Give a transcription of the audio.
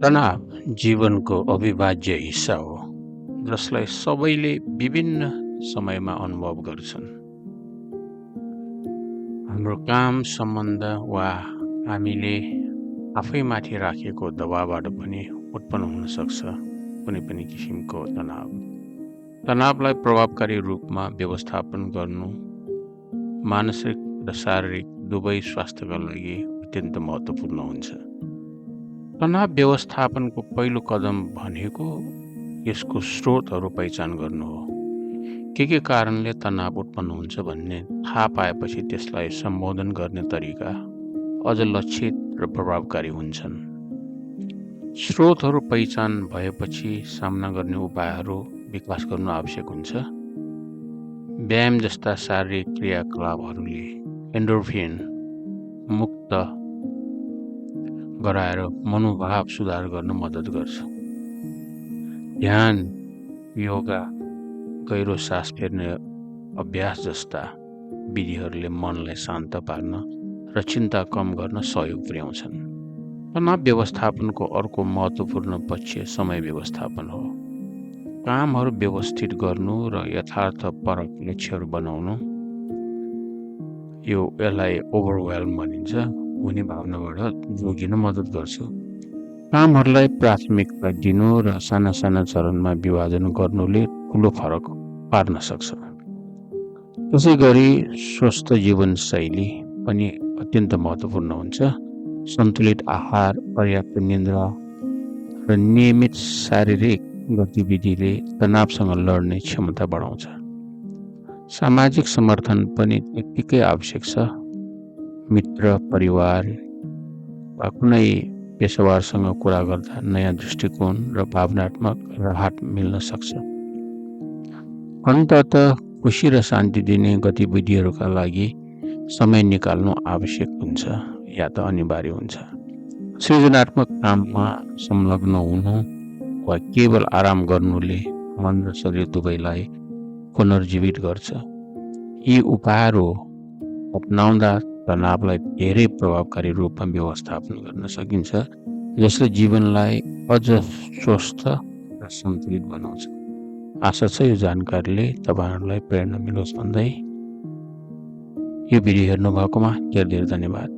तनाव जीवनको अविभाज्य हिस्सा हो जसलाई सबैले विभिन्न समयमा अनुभव गर्छन्। हाम्रो काम, सम्बन्ध वा हामीले आफैमाथि राखेको दबावबाट पनि उत्पन्न हुन सक्छ कुनै पनि किसिमको तनाव। तनावलाई प्रभावकारी रूपमा व्यवस्थापन गर्नु मानसिक र शारीरिक दुवै स्वास्थ्यका लागि अत्यन्त महत्त्वपूर्ण हुन्छ। तनाव व्यवस्थापनको पहिलो कदम भनेको यसको स्रोतहरू पहिचान गर्नु हो। के कारणले तनाव उत्पन्न हुन्छ भन्ने थाहा पाएपछि त्यसलाई सम्बोधन गर्ने तरिका अझ लक्षित र प्रभावकारी हुन्छन्। स्रोतहरू पहिचान भएपछि सामना गर्ने उपायहरू विकास गर्नु आवश्यक हुन्छ। व्यायाम जस्ता शारीरिक क्रियाकलापहरूले एन्डोर्फिन मुक्त गराएर मनोभाव सुधार गर्न मद्दत गर्छ। ध्यान, योगा, गहिरो सास फेर्ने अभ्यास जस्ता विधिहरूले मनलाई शान्त पार्न र चिन्ता कम गर्न सहयोग पुर्याउँछन्। तनाव व्यवस्थापनको अर्को महत्त्वपूर्ण पक्ष समय व्यवस्थापन हो। कामहरू व्यवस्थित गर्नु र यथार्थपरक लक्ष्यहरू बनाउनु, यसलाई ओभरवेल्म भनिन्छ, हुने भावनाबाट जोगिन मद्दत गर्छ। कामहरूलाई प्राथमिकता दिनु र साना साना चरणमा विभाजन गर्नुले ठुलो फरक पार्न सक्छ। त्यसै गरी स्वस्थ जीवनशैली पनि अत्यन्त महत्त्वपूर्ण हुन्छ। सन्तुलित आहार, पर्याप्त निद्रा र नियमित शारीरिक गतिविधिले तनावसँग लड्ने क्षमता बढाउँछ। सामाजिक समर्थन पनि त्यत्तिकै आवश्यक छ। मित्र, परिवार वा कुनै पेसावरसँग कुरा गर्दा नयाँ दृष्टिकोण र भावनात्मक राहत मिल्न सक्छ। अन्ततः खुसी र शान्ति दिने गतिविधिहरूका लागि समय निकाल्नु आवश्यक हुन्छ या त अनिवार्य हुन्छ। सृजनात्मक काममा संलग्न हुनु वा केवल आराम गर्नुले मन र शरीर दुवैलाई पुनर्जीवित गर्छ। यी उपायहरू अपनाउँदा तनावलाई धेरै प्रभावकारी रूपमा व्यवस्थापन गर्न सकिन्छ, जसले जीवनलाई अझ स्वस्थ र सन्तुलित बनाउँछ। आशा छ यो जानकारीले तपाईँहरूलाई प्रेरणा मिलोस् भन्दै यो भिडियो हेर्नु भएकोमा धेरै धेरै धन्यवाद।